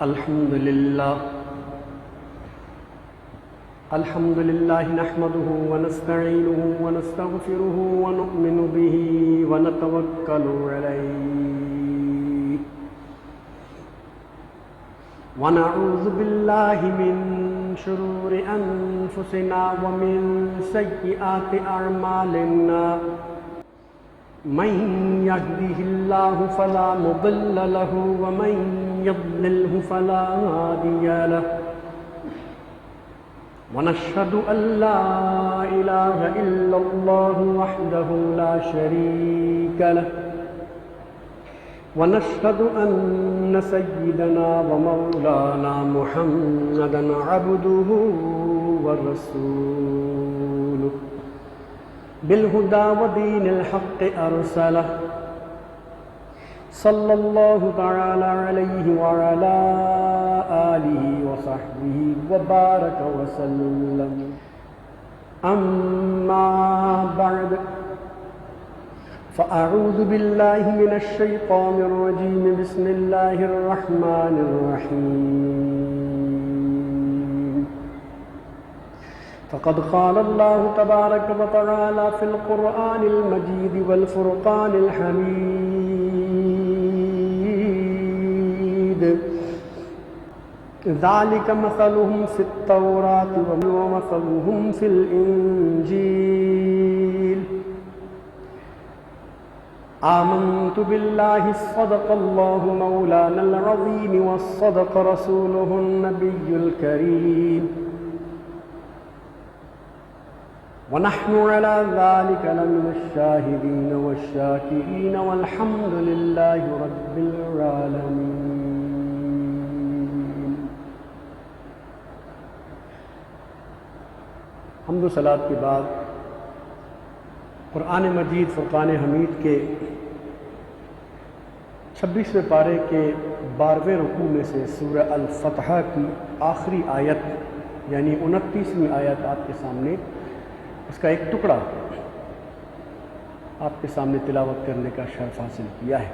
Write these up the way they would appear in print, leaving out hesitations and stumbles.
الحمد لله نحمده ونستعينه ونستغفره ونؤمن به ونتوكل عليه ونعوذ بالله من شرور أنفسنا ومن سيئات أعمالنا من يهده الله فلا مضل له ومن يضلله فلا هادي له ونشهد أن لا إله إلا الله وحده لا شريك له ونشهد أن سيدنا ومولانا محمدا عبده ورسوله بالهدى ودين الحق أرسله صلى الله تعالى عليه وعلى آله وصحبه وبارك وسلم أما بعد فأعوذ بالله من الشيطان الرجيم بسم الله الرحمن الرحيم فقد قال الله تبارك وتعالى في القرآن المجيد والفرقان الحميد ذلك مثلهم في التوراة ومثلهم في الإنجيل آمنت بالله صدق الله مولانا العظيم وصدق رسوله النبي الكريم ونحن على ذلك لمن الشاهدين والشاكرين والحمد لله رب العالمين. حمد و صلات کے بعد قرآن مجید فرقان حمید کے 26ویں پارے کے 12ویں رکوع میں سے سورہ الفتح کی آخری آیت یعنی 29ویں آیت آپ کے سامنے اس کا ایک ٹکڑا آپ کے سامنے تلاوت کرنے کا شرف حاصل کیا ہے.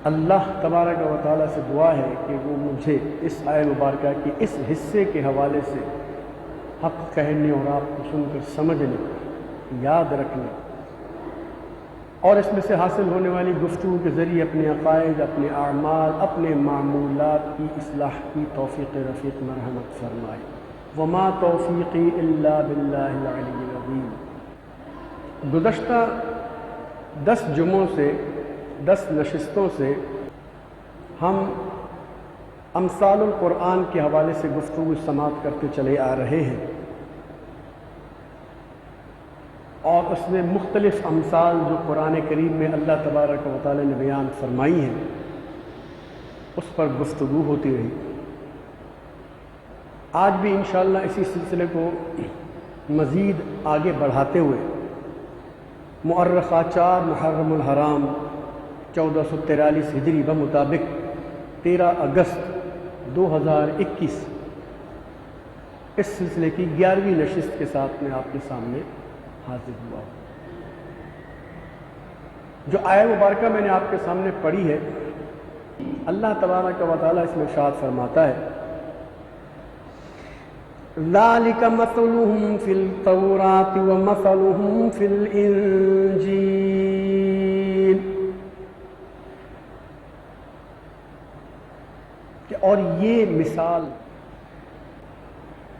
اللہ تبارک و تعالیٰ سے دعا ہے کہ وہ مجھے اس آیت مبارکہ کے اس حصے کے حوالے سے حق کہنے اور آپ کو سن کر سمجھنے، یاد رکھنے اور اس میں سے حاصل ہونے والی گفتگو کے ذریعے اپنے عقائد، اپنے اعمال، اپنے معمولات کی اصلاح کی توفیق رفیق مرحمت فرمائے. وما توفیقی الا باللہ العلی العظیم. گزشتہ 10 جمعوں سے 10 نشستوں سے ہم امثال القرآن کے حوالے سے گفتگو سماعت کرتے چلے آ رہے ہیں اور اس میں مختلف امثال جو قرآن کریم میں اللہ تبارک و تعالی نے بیان فرمائی ہیں اس پر گفتگو ہوتی رہی. آج بھی انشاءاللہ اسی سلسلے کو مزید آگے بڑھاتے ہوئے مؤرخہ 4 محرم الحرام 1443 ہجری بمطابق 13 اگست 2021 اس سلسلے کی 11ویں نشست کے ساتھ میں آپ کے سامنے حاضر ہوا. جو آیت مبارکہ میں نے آپ کے سامنے پڑھی ہے، اللہ تبارک و تعالیٰ اس میں ارشاد فرماتا ہے ذَلِكَ مَثَلُهُمْ فِي التَّوْرَاةِ وَمَثَلُهُمْ فِي الْإِنجِيلِ. اور یہ مثال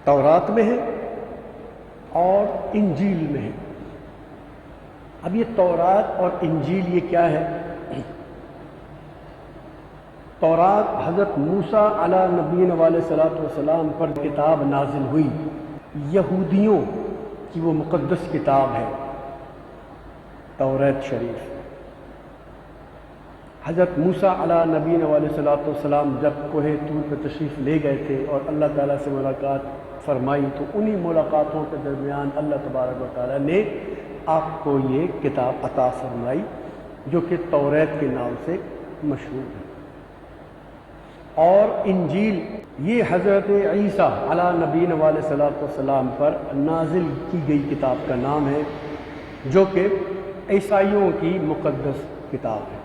تورات میں ہے اور انجیل میں ہے. اب یہ تورات اور انجیل یہ کیا ہے؟ تورات حضرت موسیٰ علیہ نبینا علیہ الصلوۃ والسلام پر کتاب نازل ہوئی، یہودیوں کی وہ مقدس کتاب ہے توریت شریف. حضرت موسیٰ علیہ نبینا علیہ الصلوۃ والسلام جب کوہ طور پہ تشریف لے گئے تھے اور اللہ تعالیٰ سے ملاقات فرمائی تو انہی ملاقاتوں کے درمیان اللہ تبارک و تعالیٰ نے آپ کو یہ کتاب عطا فرمائی جو کہ توریت کے نام سے مشہور ہے. اور انجیل یہ حضرت عیسیٰ علیہ نبینا علیہ الصلوۃ والسلام پر نازل کی گئی کتاب کا نام ہے جو کہ عیسائیوں کی مقدس کتاب ہے.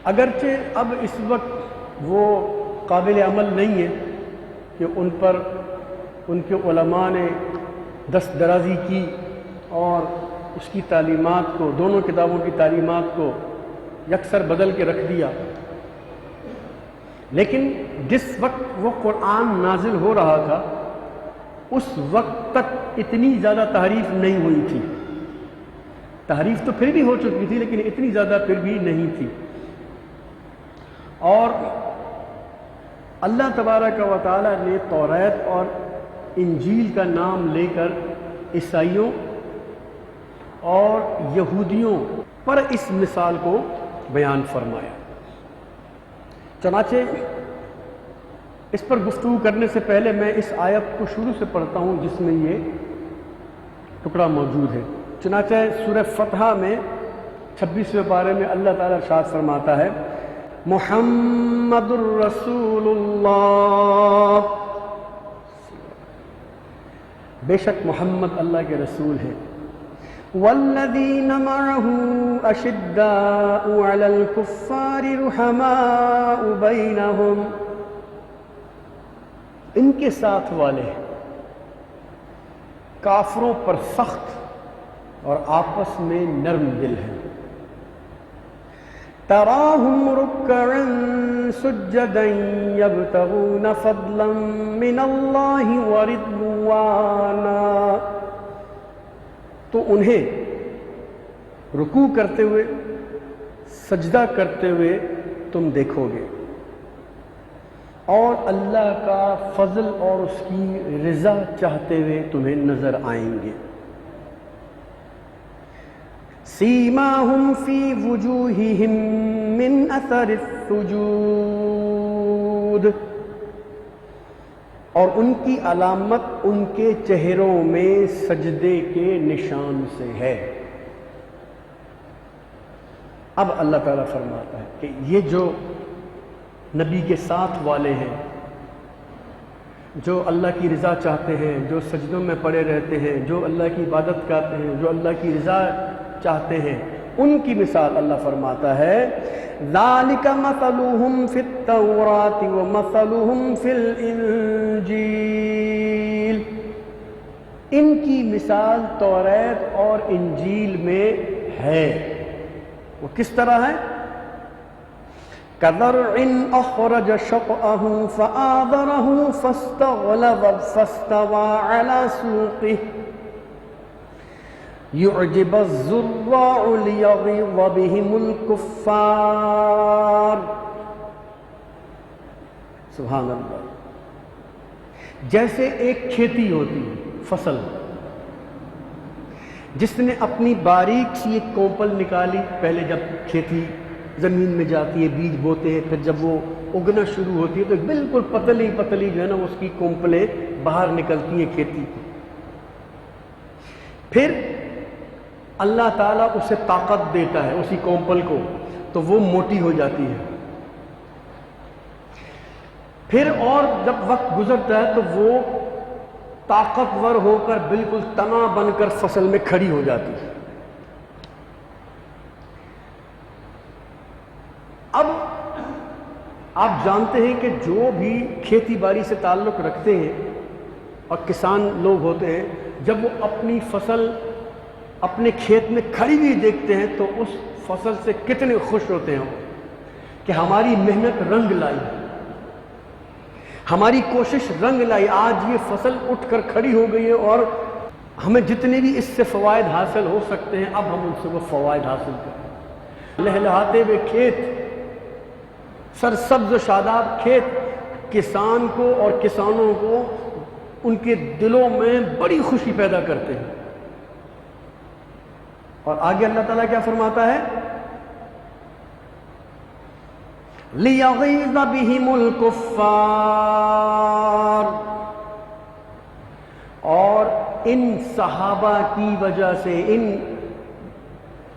اگرچہ اب اس وقت وہ قابل عمل نہیں ہے کہ ان پر ان کے علماء نے دست درازی کی اور اس کی تعلیمات کو، دونوں کتابوں کی تعلیمات کو یکسر بدل کے رکھ دیا، لیکن جس وقت وہ قرآن نازل ہو رہا تھا اس وقت تک اتنی زیادہ تحریف نہیں ہوئی تھی۔ تحریف تو پھر بھی ہو چکی تھی لیکن اتنی زیادہ پھر بھی نہیں تھی۔ اور اللہ تبارک و تعالی نے توریت اور انجیل کا نام لے کر عیسائیوں اور یہودیوں پر اس مثال کو بیان فرمایا۔ چنانچہ اس پر گفتگو کرنے سے پہلے میں اس آیت کو شروع سے پڑھتا ہوں جس میں یہ ٹکڑا موجود ہے۔ چنانچہ سورہ فتح میں 26ویں پارے میں اللہ تعالیٰ ارشاد فرماتا ہے، محمد الرسول اللہ، بے شک محمد اللہ کے رسول ہیں، والذین معہ اشداء علی الکفار رحماء بینہم، ان کے ساتھ والے کافروں پر سخت اور آپس میں نرم دل ہیں۔ تراہم رکعا سجدا یبتغون فضلا من اللہ ورضوانا، تو انہیں رکوع کرتے ہوئے، سجدہ کرتے ہوئے تم دیکھو گے اور اللہ کا فضل اور اس کی رضا چاہتے ہوئے تمہیں نظر آئیں گے۔ سیماہم فی وجوہہم من اثر السجود، اور ان کی علامت ان کے چہروں میں سجدے کے نشان سے ہے۔ اب اللہ تعالیٰ فرماتا ہے کہ یہ جو نبی کے ساتھ والے ہیں، جو اللہ کی رضا چاہتے ہیں، جو سجدوں میں پڑے رہتے ہیں، جو اللہ کی عبادت کرتے ہیں، جو اللہ کی رضا چاہتے ہیں، ان کی مثال اللہ فرماتا ہے، ذالک مثلہم فی التوراۃ ومثلہم فی الانجیل، ان کی مثال توریت اور انجیل میں ہے۔ وہ کس طرح ہے؟ كَزَرْعٍ أَخْرَجَ شَطْأَهُ فَآذَرَهُ فَاسْتَغْلَظَ فَاسْتَوَىٰ عَلَىٰ سُوقِهِ يُعْجِبُ الزُّرَّاعَ لِيَغِيظَ بِهِمُ الْكُفَّارَ۔ سبحان اللہ۔ جیسے ایک کھیتی ہوتی ہے، فصل، جس نے اپنی باریک سی ایک کوپل نکالی، پہلے جب کھیتی زمین میں جاتی ہے، بیج بوتے ہیں، پھر جب وہ اگنا شروع ہوتی ہے تو بالکل پتلی پتلی جو ہے نا اس کی کومپلیں باہر نکلتی ہیں کھیتی کی۔ پھر اللہ تعالیٰ اسے طاقت دیتا ہے اسی کومپل کو، تو وہ موٹی ہو جاتی ہے۔ پھر اور جب وقت گزرتا ہے تو وہ طاقتور ہو کر بالکل تنا بن کر فصل میں کھڑی ہو جاتی ہے۔ اب آپ جانتے ہیں کہ جو بھی کھیتی باڑی سے تعلق رکھتے ہیں اور کسان لوگ ہوتے ہیں، جب وہ اپنی فصل اپنے کھیت میں کھڑی ہوئی دیکھتے ہیں تو اس فصل سے کتنے خوش ہوتے ہیں کہ ہماری محنت رنگ لائی، ہماری کوشش رنگ لائی، آج یہ فصل اٹھ کر کھڑی ہو گئی ہے اور ہمیں جتنے بھی اس سے فوائد حاصل ہو سکتے ہیں اب ہم ان سے وہ فوائد حاصل کریں۔ لہلہاتے ہوئے کھیت، سرسبز و شاداب کھیت کسان کو اور کسانوں کو ان کے دلوں میں بڑی خوشی پیدا کرتے ہیں۔ اور آگے اللہ تعالیٰ کیا فرماتا ہے؟ لِيَغِيظَ بِهِمُ الْكُفَّارَ، اور ان صحابہ کی وجہ سے، ان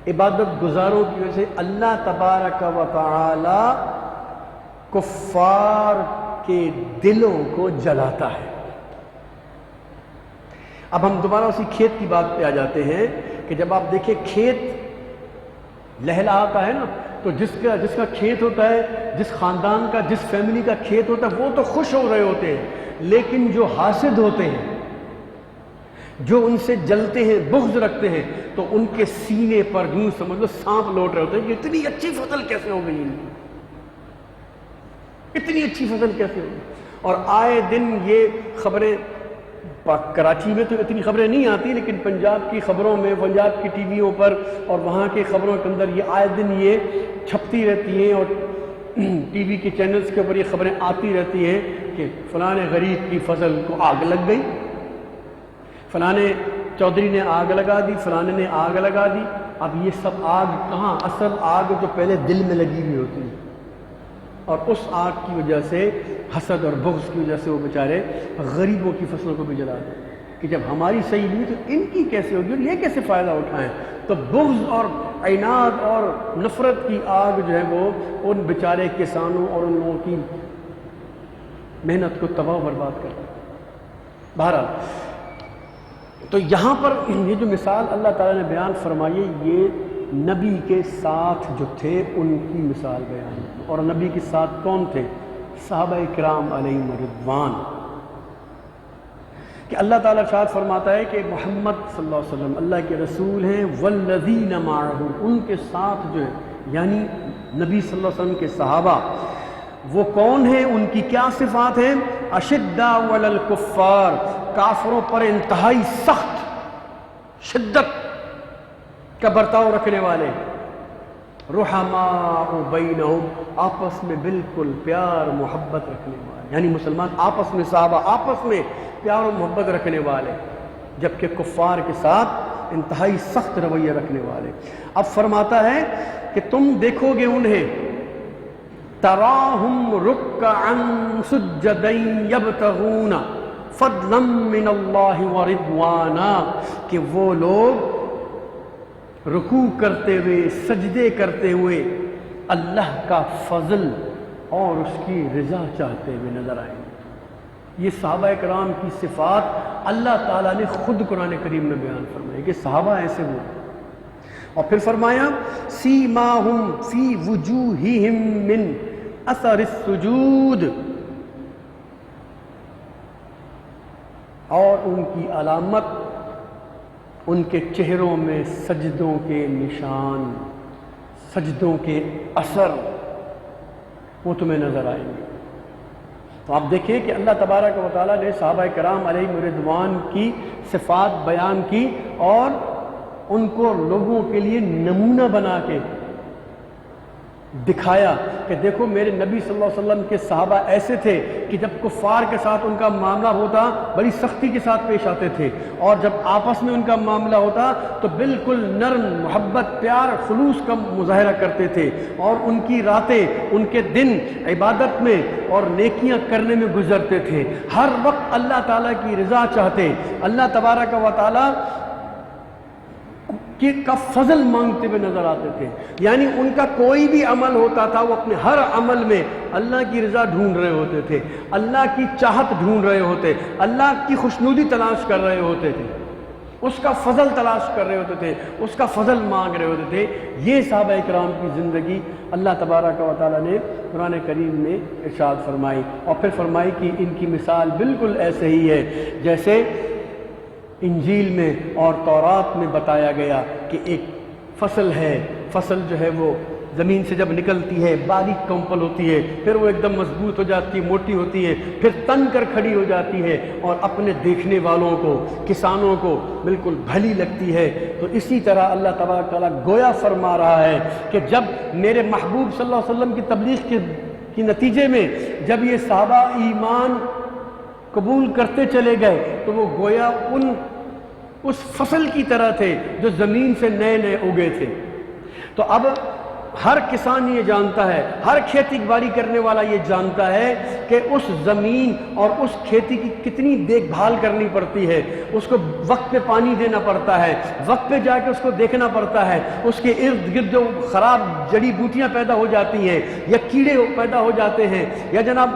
عبادت گزاروں کی وجہ سے اللہ تبارک و تعالی کفار کے دلوں کو جلاتا ہے۔ اب ہم دوبارہ اسی کھیت کی بات پہ آ جاتے ہیں کہ جب آپ دیکھیں کھیت لہلہاتا ہے نا، تو جس کا کھیت ہوتا ہے، جس خاندان کا، جس فیملی کا کھیت ہوتا ہے، وہ تو خوش ہو رہے ہوتے ہیں، لیکن جو حاسد ہوتے ہیں، جو ان سے جلتے ہیں، بغض رکھتے ہیں، تو ان کے سینے پر یوں سمجھ لو سانپ لوٹ رہے ہوتے ہیں کہ اتنی اچھی فصل کیسے ہو گئی ان کی، اتنی اچھی فصل کیسے ہو گئی۔ اور آئے دن یہ خبریں، کراچی میں تو اتنی خبریں نہیں آتی، لیکن پنجاب کی خبروں میں، پنجاب کی ٹی ویوں پر اور وہاں کی خبروں کے اندر یہ آئے دن یہ چھپتی رہتی ہیں، اور ٹی وی کے چینلز کے اوپر یہ خبریں آتی رہتی ہیں کہ فلاں غریب کی فصل کو آگ لگ گئی، فلاں چودھری نے آگ لگا دی، فلاں نے آگ لگا دی۔ اب یہ سب آگ کہاں، اصل آگ تو پہلے دل میں لگی ہوئی ہوتی ہے، اور اس آگ کی وجہ سے، حسد اور بغض کی وجہ سے وہ بیچارے غریبوں کی فصلوں کو بھی جلا دیں کہ جب ہماری صحیح نہیں تو ان کی کیسے ہوگی اور یہ کیسے فائدہ اٹھائیں۔ تو بغض اور عناد اور نفرت کی آگ جو ہے وہ ان بیچارے کسانوں اور ان لوگوں کی محنت کو تباہ و برباد کرتا ہے۔ بہرحال تو یہاں پر یہ جو مثال اللہ تعالیٰ نے بیان فرمائی، یہ نبی کے ساتھ جو تھے ان کی مثال بیان ہے۔ اور نبی کے ساتھ کون تھے؟ صحابہ کرام علیہم رضوان، کہ اللہ تعالیٰ ارشاد فرماتا ہے کہ محمد صلی اللہ علیہ وسلم اللہ کے رسول ہیں، والذین معہ، ان کے ساتھ جو ہے یعنی نبی صلی اللہ علیہ وسلم کے صحابہ، وہ کون ہیں، ان کی کیا صفات ہیں؟ اشداء علی الکفار، کافروں پر انتہائی سخت شدت کا برتاؤ رکھنے والے، رحماء بینہم، آپس میں بالکل پیار محبت رکھنے والے، یعنی مسلمان آپس میں، صحابہ آپس میں پیار و محبت رکھنے والے، جبکہ کفار کے ساتھ انتہائی سخت رویہ رکھنے والے۔ اب فرماتا ہے کہ تم دیکھو گے انہیں، تراہم رکعا سجدا یبتغون فضلا من اللہ ورضوانا، کہ وہ لوگ رکوع کرتے ہوئے، سجدے کرتے ہوئے اللہ کا فضل اور اس کی رضا چاہتے ہوئے نظر آئیں گے۔ یہ صحابہ کرام کی صفات اللہ تعالیٰ نے خود قرآن کریم میں بیان فرمائی کہ صحابہ ایسے ہوئے، اور پھر فرمایا سیماہم فی وجوہہم من اثر السجود، اور ان کی علامت، ان کے چہروں میں سجدوں کے نشان، سجدوں کے اثر وہ تمہیں نظر آئیں گے۔ تو آپ دیکھیں کہ اللہ تبارک و تعالیٰ نے صحابہ کرام علیہ رضوان کی صفات بیان کی اور ان کو لوگوں کے لیے نمونہ بنا کے دکھایا کہ دیکھو میرے نبی صلی اللہ علیہ وسلم کے صحابہ ایسے تھے کہ جب کفار کے ساتھ ان کا معاملہ ہوتا بڑی سختی کے ساتھ پیش آتے تھے، اور جب آپس میں ان کا معاملہ ہوتا تو بالکل نرم، محبت، پیار، خلوص کا مظاہرہ کرتے تھے، اور ان کی راتیں، ان کے دن عبادت میں اور نیکیاں کرنے میں گزرتے تھے، ہر وقت اللہ تعالیٰ کی رضا چاہتے، اللہ تبارک و تعالیٰ کا فضل مانگتے ہوئے نظر آتے تھے۔ یعنی ان کا کوئی بھی عمل ہوتا تھا وہ اپنے ہر عمل میں اللہ کی رضا ڈھونڈ رہے ہوتے تھے، اللہ کی چاہت ڈھونڈ رہے ہوتے، اللہ کی خوشنودی تلاش کر رہے ہوتے تھے، اس کا فضل تلاش کر رہے ہوتے تھے، اس کا فضل مانگ رہے ہوتے تھے۔ یہ صحابہ کرام کی زندگی اللہ تبارک و تعالیٰ نے قرآن کریم میں ارشاد فرمائی، اور پھر فرمائی کہ ان کی مثال بالکل ایسے ہی ہے جیسے انجیل میں اور تورات میں بتایا گیا کہ ایک فصل ہے، فصل جو ہے وہ زمین سے جب نکلتی ہے باریک کمپل ہوتی ہے، پھر وہ ایک دم مضبوط ہو جاتی ہے، موٹی ہوتی ہے، پھر تن کر کھڑی ہو جاتی ہے اور اپنے دیکھنے والوں کو، کسانوں کو بالکل بھلی لگتی ہے۔ تو اسی طرح اللہ تبارک تعالیٰ گویا فرما رہا ہے کہ جب میرے محبوب صلی اللہ علیہ وسلم کی تبلیغ کے نتیجے میں جب یہ صحابہ ایمان قبول کرتے چلے گئے تو وہ گویا اس فصل کی طرح تھے جو زمین سے نئے نئے اگے تھے۔ تو اب ہر کسان یہ جانتا ہے، ہر کھیتی باڑی کرنے والا یہ جانتا ہے کہ اس زمین اور اس کھیتی کی کتنی دیکھ بھال کرنی پڑتی ہے، اس کو وقت پہ پانی دینا پڑتا ہے، وقت پہ جا کے اس کو دیکھنا پڑتا ہے، اس کے ارد گرد جو خراب جڑی بوٹیاں پیدا ہو جاتی ہیں یا کیڑے پیدا ہو جاتے ہیں یا جناب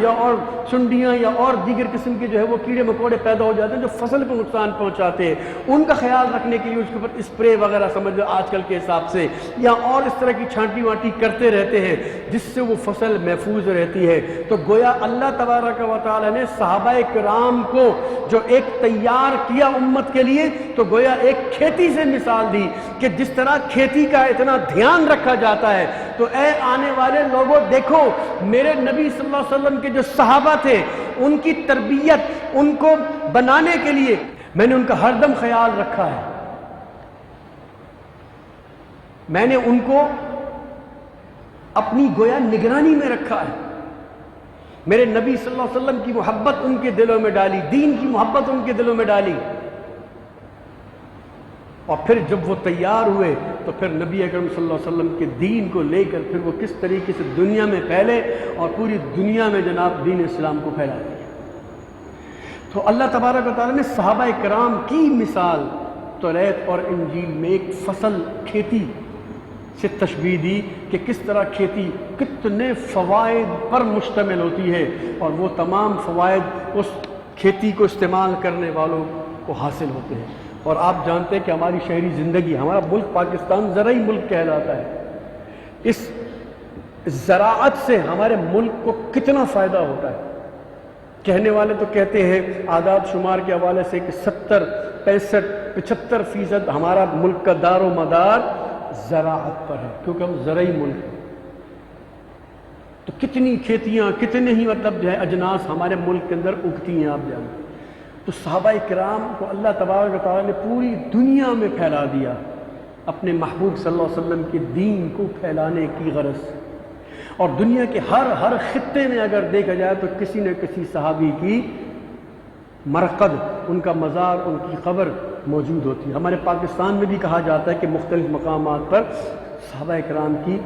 یا اور سنڈیاں یا اور دیگر قسم کے جو ہے وہ کیڑے مکوڑے پیدا ہو جاتے ہیں جو فصل کو نقصان پہنچاتے ہیں، ان کا خیال رکھنے کے لیے اس کے اوپر اسپرے وغیرہ سمجھ لو آج کل کے حساب سے یا اور اس طرح کی چھانٹی وانٹی کرتے رہتے ہیں جس سے وہ فصل محفوظ رہتی ہے۔ تو گویا اللہ تبارک و تعالی نے صحابہ کرام کو جو ایک تیار کیا امت کے لیے، تو گویا ایک کھیتی سے مثال دی کہ جس طرح کھیتی کا اتنا دھیان رکھا جاتا ہے، تو اے آنے والے لوگوں دیکھو میرے نبی صلی اللہ علیہ وسلم کے جو صحابہ تھے ان کی تربیت، ان کو بنانے کے لیے میں نے ان کا ہر دم خیال رکھا ہے، میں نے ان کو اپنی گویا نگرانی میں رکھا ہے، میرے نبی صلی اللہ علیہ وسلم کی محبت ان کے دلوں میں ڈالی، دین کی محبت ان کے دلوں میں ڈالی، اور پھر جب وہ تیار ہوئے تو پھر نبی اکرم صلی اللہ علیہ وسلم کے دین کو لے کر پھر وہ کس طریقے سے دنیا میں پھیلے اور پوری دنیا میں جناب دین اسلام کو پھیلا دیا۔ تو اللہ تبارک و تعالیٰ نے صحابہ کرام کی مثال توریت اور انجیل میں ایک فصل کھیتی سے تشبیہ دی کہ کس طرح کھیتی کتنے فوائد پر مشتمل ہوتی ہے، اور وہ تمام فوائد اس کھیتی کو استعمال کرنے والوں کو حاصل ہوتے ہیں۔ اور آپ جانتے ہیں کہ ہماری شہری زندگی، ہمارا ملک پاکستان زرعی ملک کہلاتا ہے، اس زراعت سے ہمارے ملک کو کتنا فائدہ ہوتا ہے۔ کہنے والے تو کہتے ہیں اعداد شمار کے حوالے سے کہ 70 65 75% ہمارا ملک کا دار و مدار زراعت پر ہے، کیونکہ ہم زرعی ملک ہیں۔ تو کتنی کھیتیاں، کتنے ہی مطلب جو ہے اجناس ہمارے ملک کے اندر اگتی ہیں، آپ جانتے ہیں۔ تو صحابہ کرام کو اللہ تبارک و تعالیٰ نے پوری دنیا میں پھیلا دیا اپنے محبوب صلی اللہ علیہ وسلم کے دین کو پھیلانے کی غرض سے، اور دنیا کے ہر خطے میں اگر دیکھا جائے تو کسی نہ کسی صحابی کی مرقد، ان کا مزار، ان کی قبر موجود ہوتی ہے۔ ہمارے پاکستان میں بھی کہا جاتا ہے کہ مختلف مقامات پر صحابہ کرام کی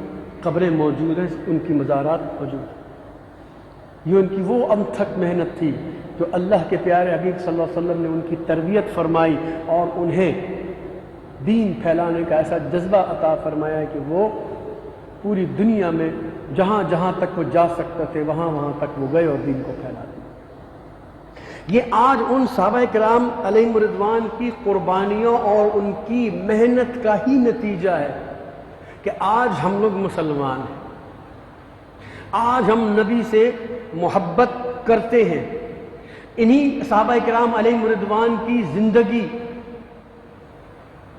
قبریں موجود ہیں، ان کی مزارات موجود ہیں۔ یہ ان کی وہ انتھک محنت تھی جو اللہ کے پیارے حبیب صلی اللہ علیہ وسلم نے ان کی تربیت فرمائی اور انہیں دین پھیلانے کا ایسا جذبہ عطا فرمایا کہ وہ پوری دنیا میں جہاں جہاں تک وہ جا سکتے تھے وہاں وہاں تک وہ گئے اور دین کو پھیلا دیا۔ یہ آج ان صحابہ کرام علیہم رضوان کی قربانیوں اور ان کی محنت کا ہی نتیجہ ہے کہ آج ہم لوگ مسلمان ہیں، آج ہم نبی سے محبت کرتے ہیں۔ انہی صحابہ کرام علیہم رضوان کی زندگی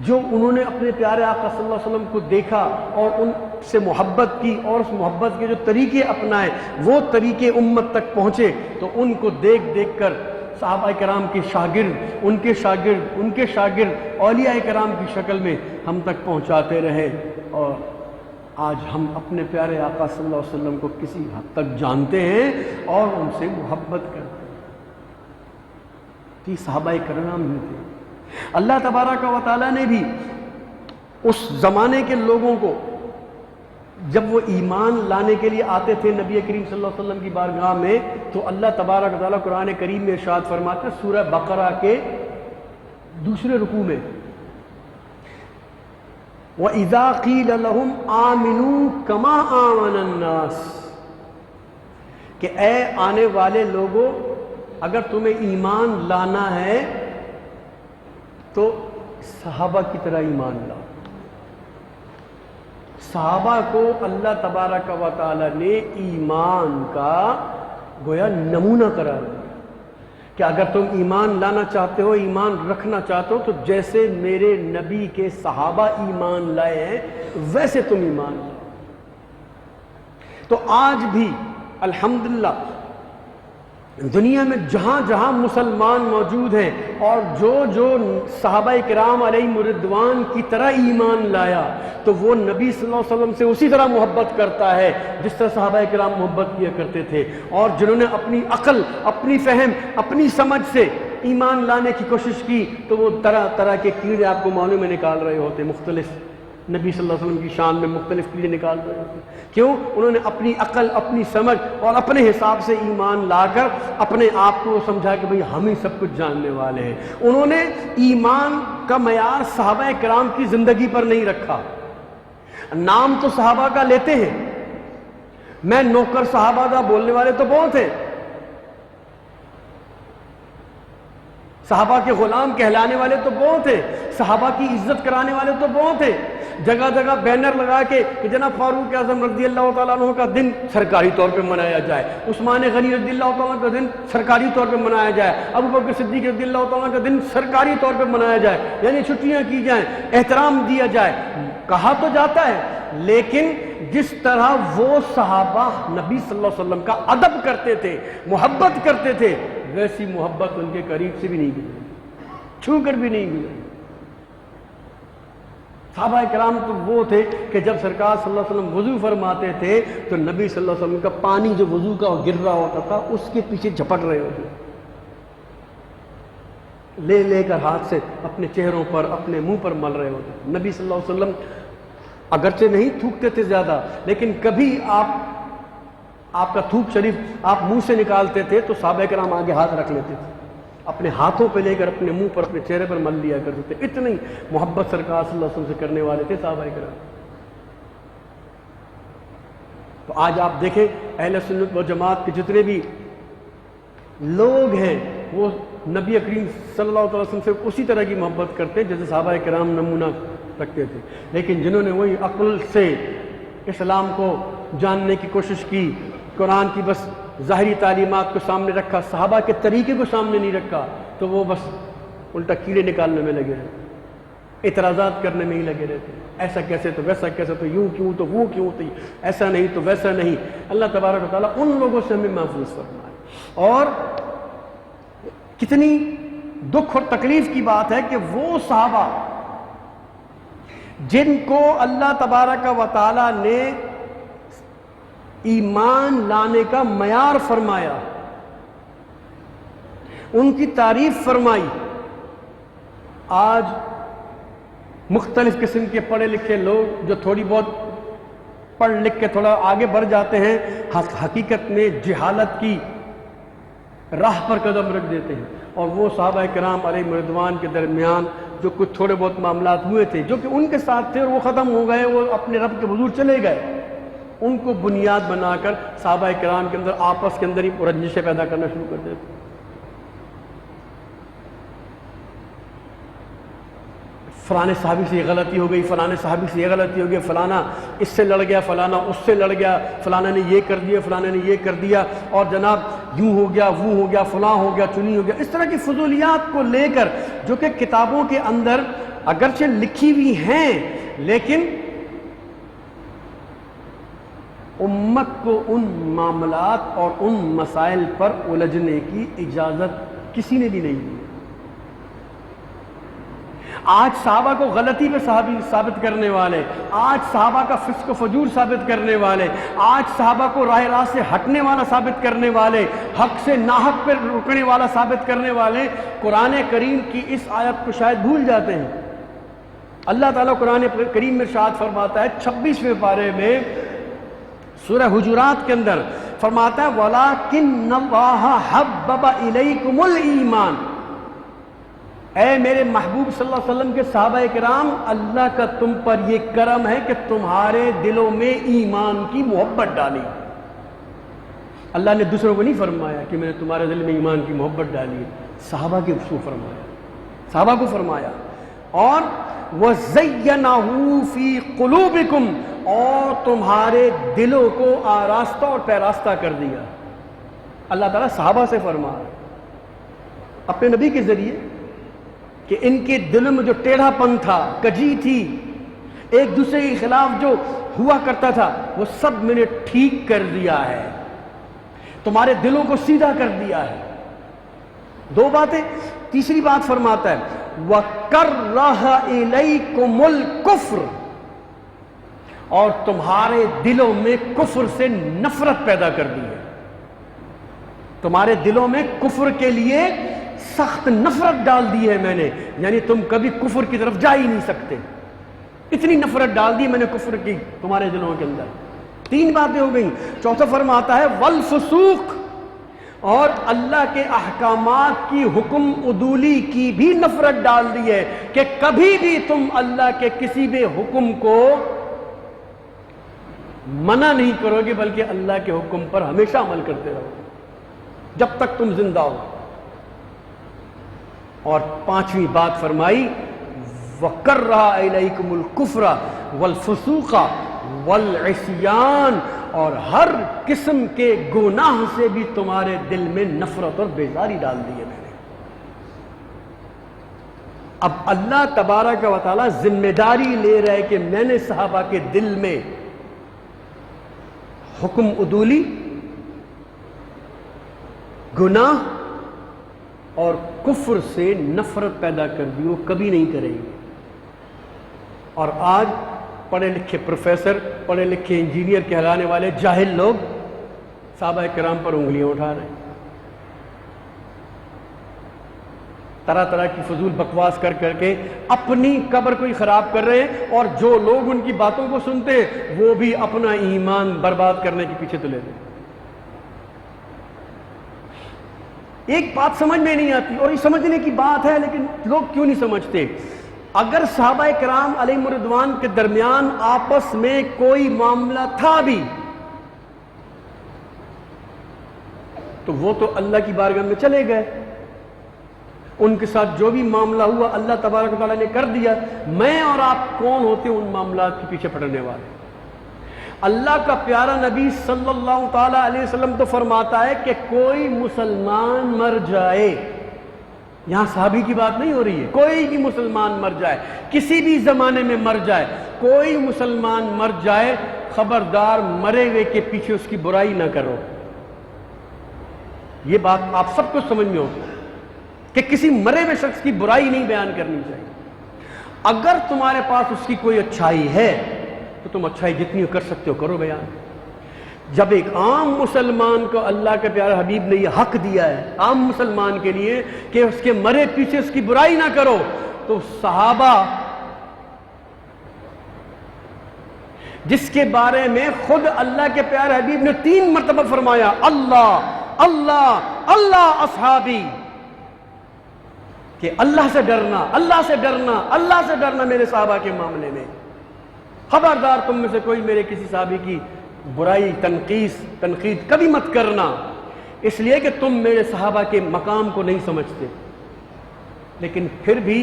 جو انہوں نے اپنے پیارے آقا صلی اللہ علیہ وسلم کو دیکھا اور ان سے محبت کی اور اس محبت کے جو طریقے اپنائے وہ طریقے امت تک پہنچے، تو ان کو دیکھ دیکھ کر صحابہ کرام کے شاگرد، ان کے شاگرد اولیاء کرام کی شکل میں ہم تک پہنچاتے رہے، اور آج ہم اپنے پیارے آقا صلی اللہ علیہ وسلم کو کسی حد تک جانتے ہیں اور ان سے محبت کرتے ہیں۔ یہ صحابہ کرام ہی تھے۔ اللہ تبارک و تعالیٰ نے بھی اس زمانے کے لوگوں کو جب وہ ایمان لانے کے لیے آتے تھے نبی کریم صلی اللہ علیہ وسلم کی بارگاہ میں، تو اللہ تبارک و تعالیٰ قرآن کریم میں ارشاد فرماتے ہیں سورہ بقرہ کے دوسرے رکوع میں، وَإِذَا قِيلَ لَهُمْ آمِنُوا كَمَا آمَنَ النَّاسِ، کہ اے آنے والے لوگوں اگر تمہیں ایمان لانا ہے تو صحابہ کی طرح ایمان لاؤ۔ صحابہ کو اللہ تبارک و تعالی نے ایمان کا گویا نمونہ قرار دیا کہ اگر تم ایمان لانا چاہتے ہو، ایمان رکھنا چاہتے ہو، تو جیسے میرے نبی کے صحابہ ایمان لائے ہیں ویسے تم ایمان لاؤ۔ تو آج بھی الحمدللہ دنیا میں جہاں جہاں مسلمان موجود ہیں اور جو صحابہ کرام علیہم رضوان کی طرح ایمان لایا، تو وہ نبی صلی اللہ علیہ وسلم سے اسی طرح محبت کرتا ہے جس طرح صحابہ کرام محبت کیا کرتے تھے، اور جنہوں نے اپنی عقل، اپنی فہم، اپنی سمجھ سے ایمان لانے کی کوشش کی تو وہ طرح طرح کے کیڑے آپ کو معلوم میں نکال رہے ہوتے، مختلف نبی صلی اللہ علیہ وسلم کی شان میں مختلف کیڑے نکال رہے ہوتے۔ کیوں؟ انہوں نے اپنی عقل، اپنی سمجھ اور اپنے حساب سے ایمان لا کر اپنے آپ کو سمجھا کہ بھئی ہم ہی سب کچھ جاننے والے ہیں۔ انہوں نے ایمان کا معیار صحابہ کرام کی زندگی پر نہیں رکھا۔ نام تو صحابہ کا لیتے ہیں، میں نوکر صحابہ دا بولنے والے تو بہت تھے، صحابہ کے غلام کہلانے والے تو بہت تھے، صحابہ کی عزت کرانے والے تو بہت تھے، جگہ جگہ بینر لگا کے کہ جناب فاروق اعظم رضی اللہ تعالیٰ عنہ کا دن سرکاری طور پہ منایا جائے، عثمان غنی رضی اللہ تعالیٰ کا دن سرکاری طور پہ منایا جائے، ابو بکر صدیق رضی اللہ تعالیٰ کا دن سرکاری طور پہ منایا جائے، یعنی چھٹیاں کی جائیں، احترام دیا جائے۔ کہا تو جاتا ہے، لیکن جس طرح وہ صحابہ نبی صلی اللہ علیہ وسلم کا ادب کرتے تھے، محبت کرتے تھے، ویسی محبت ان کے قریب سے بھی نہیں گزری، چھو کر بھی نہیں گزری۔ صحابہ کرام تو وہ تھے کہ جب سرکار صلی اللہ علیہ وسلم وضو فرماتے تھے تو نبی صلی اللہ علیہ وسلم کا پانی جو وضو کا گر رہا ہوتا تھا اس کے پیچھے جھپٹ رہے ہوتے، لے لے کر ہاتھ سے اپنے چہروں پر اپنے منہ پر مل رہے ہوتے۔ نبی صلی اللہ علیہ وسلم اگرچہ نہیں تھوکتے تھے زیادہ، لیکن کبھی آپ کا تھوک شریف آپ منہ سے نکالتے تھے تو صحابہ کرام آگے ہاتھ رکھ لیتے تھے، اپنے ہاتھوں پہ لے کر اپنے منہ پر اپنے چہرے پر مل لیا کرتے تھے۔ اتنی محبت سرکار صلی اللہ علیہ وسلم سے کرنے والے تھے صحابہ کرام۔ تو آج آپ دیکھیں اہل سنت و جماعت کے جتنے بھی لوگ ہیں وہ نبی کریم صلی اللہ علیہ وسلم سے اسی طرح کی محبت کرتے ہیں جیسے صحابہ کرام نمونہ رکھتے تھے، لیکن جنہوں نے وہی عقل سے اسلام کو جاننے کی کوشش کی، قرآن کی بس ظاہری تعلیمات کو سامنے رکھا، صحابہ کے طریقے کو سامنے نہیں رکھا، تو وہ بس الٹا کیڑے نکالنے میں لگے رہتے، اعتراضات کرنے میں ہی لگے رہتے، ایسا کیسے تو ویسا کیسے، تو یوں کیوں تو وہ کیوں، تو ایسا نہیں تو ویسا نہیں۔ اللہ تبارک و تعالیٰ ان لوگوں سے ہمیں محفوظ فرمائے۔ اور کتنی دکھ اور تکلیف کی بات ہے کہ وہ صحابہ جن کو اللہ تبارک و تعالیٰ نے ایمان لانے کا معیار فرمایا، ان کی تعریف فرمائی، آج مختلف قسم کے پڑھے لکھے لوگ جو تھوڑی بہت پڑھ لکھ کے تھوڑا آگے بڑھ جاتے ہیں، حقیقت میں جہالت کی راہ پر قدم رکھ دیتے ہیں، اور وہ صحابہ کرام علیہ رضوان کے درمیان جو کچھ تھوڑے بہت معاملات ہوئے تھے جو کہ ان کے ساتھ تھے اور وہ ختم ہو گئے، وہ اپنے رب کے حضور چلے گئے، ان کو بنیاد بنا کر صحابہ کرام کے اندر آپس کے اندر ہی رنجشیں پیدا کرنا شروع کر دیتے۔ فلانے صحابی سے یہ غلطی ہو گئی، فلانے صحابی سے یہ غلطی ہو گئی، فلانا اس سے لڑ گیا، فلانا اس سے لڑ گیا، فلانا نے یہ کر دیا، فلانے نے یہ کر دیا، اور جناب یوں ہو گیا، وہ ہو گیا، فلاں ہو گیا، چنی ہو گیا، اس طرح کی فضولیات کو لے کر جو کہ کتابوں کے اندر اگرچہ لکھی ہوئی ہیں، لیکن امت کو ان معاملات اور ان مسائل پر الجھنے کی اجازت کسی نے بھی نہیں دی۔ آج صحابہ کو غلطی پہ صحابی ثابت کرنے والے، آج صحابہ کا فسق و فجور ثابت کرنے والے، آج صحابہ کو راہ راست سے ہٹنے والا ثابت کرنے والے، حق سے ناحق پہ رکنے والا ثابت کرنے والے، قرآن کریم کی اس آیت کو شاید بھول جاتے ہیں۔ اللہ تعالیٰ قرآن کریم میں ارشاد فرماتا ہے 26ویں پارے میں سورہ حجرات کے اندر فرماتا ہے وَلَٰكِنَّ اللَّهَ حَبَّبَ إِلَيْكُمُ الْإِيمَانَ، اے میرے محبوب صلی اللہ علیہ وسلم کے صحابہ کرام، اللہ کا تم پر یہ کرم ہے کہ تمہارے دلوں میں ایمان کی محبت ڈالی۔ اللہ نے دوسروں کو نہیں فرمایا کہ میں نے تمہارے دل میں ایمان کی محبت ڈالی، صحابہ کے کو فرمایا، صحابہ کو فرمایا۔ اور وَزَيَّنَهُ فِي قُلُوبِكُمْ، اور تمہارے دلوں کو آراستہ اور پیراستہ کر دیا۔ اللہ تعالیٰ صحابہ سے فرما رہا ہے اپنے نبی کے ذریعے کہ ان کے دلوں میں جو ٹیڑھا پن تھا، کجی تھی، ایک دوسرے کے خلاف جو ہوا کرتا تھا، وہ سب میں نے ٹھیک کر دیا ہے، تمہارے دلوں کو سیدھا کر دیا ہے۔ دو باتیں۔ تیسری بات فرماتا ہے وَكَرَّهَ إِلَيْكُمُ الْكُفْرَ، اور تمہارے دلوں میں کفر سے نفرت پیدا کر دی ہے، تمہارے دلوں میں کفر کے لیے سخت نفرت ڈال دی ہے میں نے، یعنی تم کبھی کفر کی طرف جا ہی نہیں سکتے، اتنی نفرت ڈال دی میں نے کفر کی تمہارے دلوں کے اندر۔ تین باتیں ہو گئیں۔ چوتھا فرماتا ہے والفسوق، اور اللہ کے احکامات کی حکم عدولی کی بھی نفرت ڈال دی ہے کہ کبھی بھی تم اللہ کے کسی بھی حکم کو منع نہیں کرو گے بلکہ اللہ کے حکم پر ہمیشہ عمل کرتے رہو جب تک تم زندہ ہو. اور پانچویں بات فرمائی وَكَرَّهَ إِلَيْكُمُ الْكُفْرَ وَالْفُسُوقَ وَالْعِصْيَانَ، اور ہر قسم کے گناہ سے بھی تمہارے دل میں نفرت اور بیزاری ڈال دی ہے میں نے. اب اللہ تبارک و تعالیٰ ذمہ داری لے رہا ہے کہ میں نے صحابہ کے دل میں حکم عدولی، گناہ اور کفر سے نفرت پیدا کر دی، وہ کبھی نہیں کرے گی. اور آج پڑھے لکھے پروفیسر، پڑھے لکھے انجینئر کہلانے والے جاہل لوگ صحابہ کرام پر انگلیاں اٹھا رہے ہیں، طرح طرح کی فضول بکواس کر کر کے اپنی قبر کو ہی خراب کر رہے ہیں، اور جو لوگ ان کی باتوں کو سنتے ہیں وہ بھی اپنا ایمان برباد کرنے کے پیچھے تلے رہے ہیں. ایک بات سمجھ میں نہیں آتی، اور یہ سمجھنے کی بات ہے لیکن لوگ کیوں نہیں سمجھتے. اگر صحابہ کرام علیہم الرضوان کے درمیان آپس میں کوئی معاملہ تھا بھی تو وہ تو اللہ کی بارگاہ میں چلے گئے، ان کے ساتھ جو بھی معاملہ ہوا اللہ تبارک و تعالیٰ نے کر دیا. میں اور آپ کون ہوتے ہیں ان معاملات کے پیچھے پڑنے والے؟ اللہ کا پیارا نبی صلی اللہ تعالیٰ علیہ وسلم تو فرماتا ہے کہ کوئی مسلمان مر جائے، یہاں صحابی کی بات نہیں ہو رہی ہے، کوئی بھی مسلمان مر جائے، کسی بھی زمانے میں مر جائے، کوئی مسلمان مر جائے، خبردار مرے ہوئے کے پیچھے اس کی برائی نہ کرو. یہ بات آپ سب کو سمجھ میں ہو کہ کسی مرے ہوئے شخص کی برائی نہیں بیان کرنی چاہیے. اگر تمہارے پاس اس کی کوئی اچھائی ہے تو تم اچھائی جتنی کر سکتے ہو کرو بیان. جب ایک عام مسلمان کو اللہ کے پیارے حبیب نے یہ حق دیا ہے عام مسلمان کے لیے کہ اس کے مرے پیچھے اس کی برائی نہ کرو، تو صحابہ جس کے بارے میں خود اللہ کے پیارے حبیب نے 3 مرتبہ فرمایا اللہ اللہ اللہ اصحابی، کہ اللہ سے ڈرنا، اللہ سے ڈرنا، اللہ سے ڈرنا میرے صحابہ کے معاملے میں. خبردار تم میں سے کوئی میرے کسی صحابی کی برائی تنقید کبھی مت کرنا، اس لیے کہ تم میرے صحابہ کے مقام کو نہیں سمجھتے. لیکن پھر بھی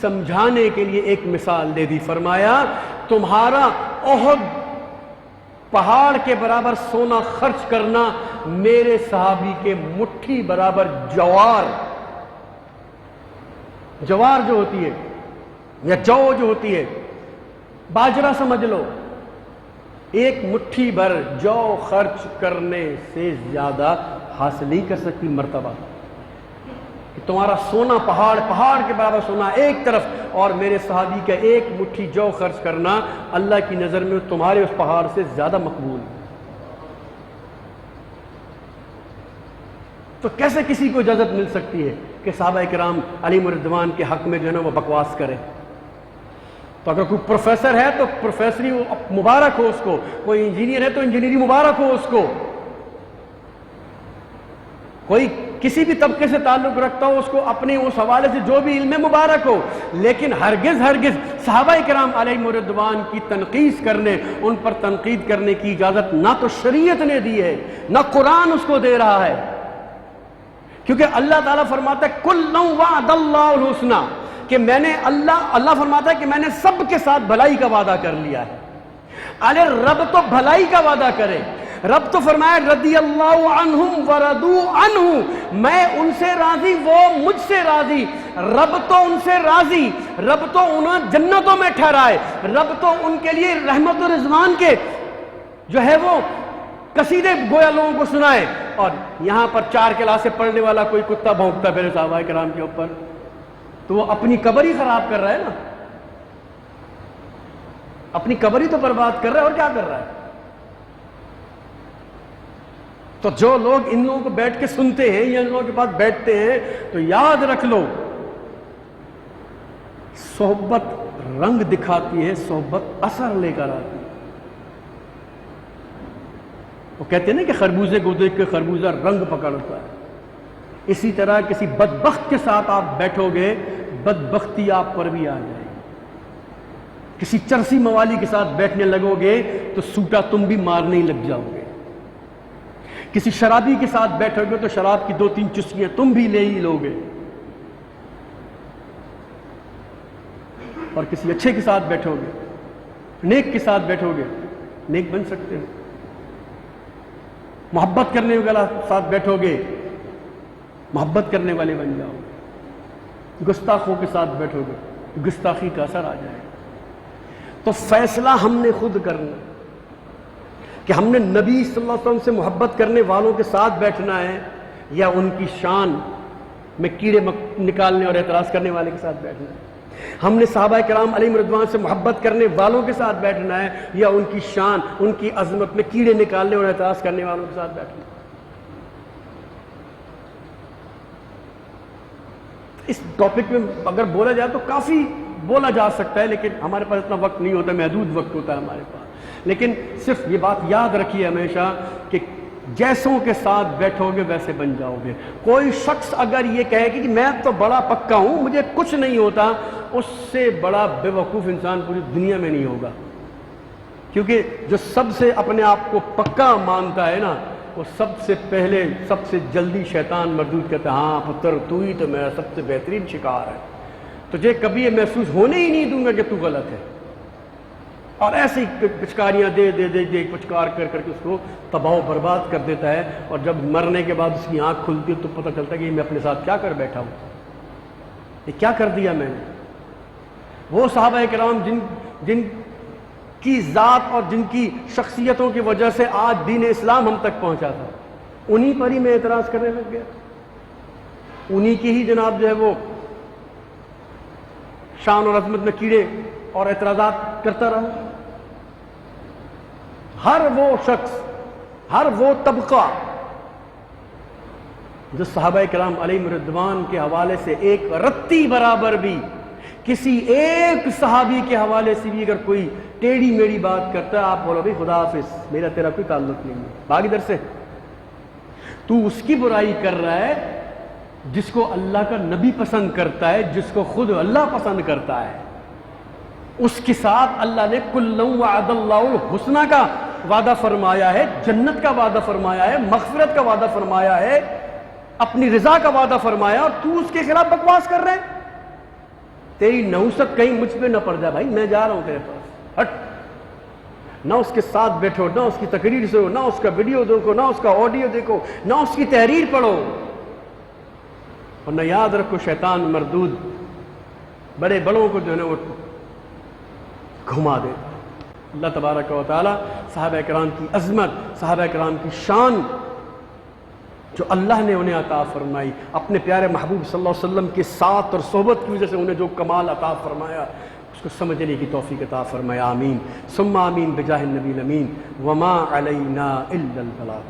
سمجھانے کے لیے ایک مثال دے دی، فرمایا تمہارا احد پہاڑ کے برابر سونا خرچ کرنا میرے صحابی کے مٹھی برابر جوار جو ہوتی ہے یا جو ہوتی ہے، باجرہ سمجھ لو، ایک مٹھی بھر جو خرچ کرنے سے زیادہ حاصل نہیں کر سکتی مرتبہ. کہ تمہارا سونا پہاڑ کے برابر سونا ایک طرف، اور میرے صحابی کا ایک مٹھی جو خرچ کرنا اللہ کی نظر میں تمہارے اس پہاڑ سے زیادہ مقبول. تو کیسے کسی کو اجازت مل سکتی ہے کہ صحابہ کرام علیہم الرضوان کے حق میں جو ہے نا وہ بکواس کرے؟ تو اگر کوئی پروفیسر ہے تو پروفیسری مبارک ہو اس کو، کوئی انجینئر ہے تو انجینئری مبارک ہو اس کو، کوئی کسی بھی طبقے سے تعلق رکھتا ہو اس کو اپنے اس حوالے سے جو بھی علم ہے مبارک ہو. لیکن ہرگز صحابہ کرام علیہم الرضوان کی تنقید کرنے، ان پر تنقید کرنے کی اجازت نہ تو شریعت نے دی ہے نہ قرآن اس کو دے رہا ہے. کیونکہ اللہ تعالیٰ فرماتا ہے کُلًّا وَعَدَ اللَّهُ الْحُسْنَىٰ، کہ میں نے اللہ فرماتا ہے کہ میں نے سب کے ساتھ بھلائی کا وعدہ کر لیا ہے. ارے رب تو بھلائی کا وعدہ کرے، رب تو فرمایا رضی اللہ عنہم ورضوا عنہ، میں ان سے راضی وہ مجھ سے راضی. رب تو ان سے راضی، رب تو انہیں جنتوں میں ٹھہرائے، رب تو ان کے لیے رحمت و رضوان کے جو ہے وہ قصیدے گویا لوگوں کو سنائے. اور یہاں پر 4 کلاسیں پڑھنے والا کوئی کتا بھونکتا پھر صحابہ کرام کے اوپر، تو وہ اپنی قبر ہی خراب کر رہا ہے نا، اپنی قبر ہی تو برباد کر رہا ہے، اور کیا کر رہا ہے؟ تو جو لوگ ان لوگوں کو بیٹھ کے سنتے ہیں یا ان لوگوں کے پاس بیٹھتے ہیں تو یاد رکھ لو، صحبت رنگ دکھاتی ہے، صحبت اثر لے کر آتی ہے. وہ کہتے ہیں نا کہ خربوزے کو دیکھ کے خربوزہ رنگ پکڑتا ہے، اسی طرح کسی بدبخت کے ساتھ آپ بیٹھو گے بدبختی آپ پر بھی آ جائے گی. کسی چرسی موالی کے ساتھ بیٹھنے لگو گے تو سوٹا تم بھی مارنے ہی لگ جاؤ گے، کسی شرابی کے ساتھ بیٹھو گے تو شراب کی 2-3 چسکیاں تم بھی لے ہی لو گے، اور کسی اچھے کے ساتھ بیٹھو گے، نیک کے ساتھ بیٹھو گے، نیک بن سکتے ہو۔ محبت کرنے والا ساتھ بیٹھو گے، محبت کرنے والے بن جاؤ گے، گستاخوں کے ساتھ بیٹھو گے، گستاخی کا اثر آ جائے گا۔ تو فیصلہ ہم نے خود کرنا کہ ہم نے نبی صلی اللہ علیہ وسلم سے محبت کرنے والوں کے ساتھ بیٹھنا ہے یا ان کی شان میں کیڑے نکالنے اور اعتراض کرنے والے کے ساتھ بیٹھنا ہے۔ ہم نے صحابہ کرام علیہم رضوان سے محبت کرنے والوں کے ساتھ بیٹھنا ہے یا ان کی شان، ان کی عظمت میں کیڑے نکالنے اور اعتراض کرنے والوں کے ساتھ بیٹھنا ہے۔ اس ٹاپک میں اگر بولا جائے تو کافی بولا جا سکتا ہے، لیکن ہمارے پاس اتنا وقت نہیں ہوتا، محدود وقت ہوتا ہے ہمارے پاس۔ لیکن صرف یہ بات یاد رکھیے ہمیشہ کہ جیسوں کے ساتھ بیٹھو گے ویسے بن جاؤ گے۔ کوئی شخص اگر یہ کہے کہ میں تو بڑا پکا ہوں، مجھے کچھ نہیں ہوتا، اس سے بڑا بے وقوف انسان پوری دنیا میں نہیں ہوگا، کیونکہ جو سب سے اپنے آپ کو پکا مانتا ہے نا، وہ سب سے پہلے سب سے جلدی شیطان مردود کہتا ہے ہاں پتر تو ہی تو میرا سب سے بہترین شکار ہے، تجھے کبھی یہ محسوس ہونے ہی نہیں دوں گا کہ تو غلط ہے، اور ایسی پچکاریاں دے دے دے دے پچکار کر کر کے اس کو تباہ و برباد کر دیتا ہے، اور جب مرنے کے بعد اس کی آنکھ کھلتی ہے تو پتہ چلتا ہے کہ میں اپنے ساتھ کیا کر بیٹھا ہوں، یہ کیا کر دیا میں نے۔ وہ صحابہ کرام جن کی ذات اور جن کی شخصیتوں کی وجہ سے آج دین اسلام ہم تک پہنچا تھا، انہی پر ہی میں اعتراض کرنے لگ گیا، انہی کی ہی جناب جو ہے وہ شان اور عظمت میں کیڑے اور اعتراضات کرتا رہا۔ ہر وہ شخص، ہر وہ طبقہ جو صحابہ کرام علیہم رضوان کے حوالے سے ایک رتی برابر بھی کسی ایک صحابی کے حوالے سے بھی اگر کوئی ٹیڑھی میڑھی بات کرتا ہے، آپ بولو بھائی خدا حافظ، میرا تیرا کوئی تعلق نہیں ہے، بھاگ ادھر سے۔ تو اس کی برائی کر رہا ہے جس کو اللہ کا نبی پسند کرتا ہے، جس کو خود اللہ پسند کرتا ہے، اس کے ساتھ اللہ نے کُلًّا وعد اللہ الحسنہ کا وعدہ فرمایا ہے، جنت کا وعدہ فرمایا ہے، مغفرت کا وعدہ فرمایا ہے، اپنی رضا کا وعدہ فرمایا، اور تو اس کے خلاف بکواس کر رہے ہیں۔ تیری نحوست کہیں مجھ پہ نہ پڑ جائے بھائی، میں جا رہا ہوں تیرے پاس، ہٹ۔ نہ اس کے ساتھ بیٹھو، نہ اس کی تقریر سنو، نہ اس کا ویڈیو دیکھو، نہ اس کا آڈیو دیکھو، نہ اس کی تحریر پڑھو، اور نہ یاد رکھو شیطان مردود بڑے بڑوں کو جو ہے نا وہ گھما دے۔ اللہ تبارک و تعالی صحابہ کرام کی عظمت، صحابہ کرام کی شان جو اللہ نے انہیں عطا فرمائی، اپنے پیارے محبوب صلی اللہ علیہ وسلم کے ساتھ اور صحبت کی وجہ سے انہیں جو کمال عطا فرمایا، اس کو سمجھنے کی توفیق عطا فرمایا، آمین ثم آمین بجاہ النبی الامین، وما علینا الا البلاغ۔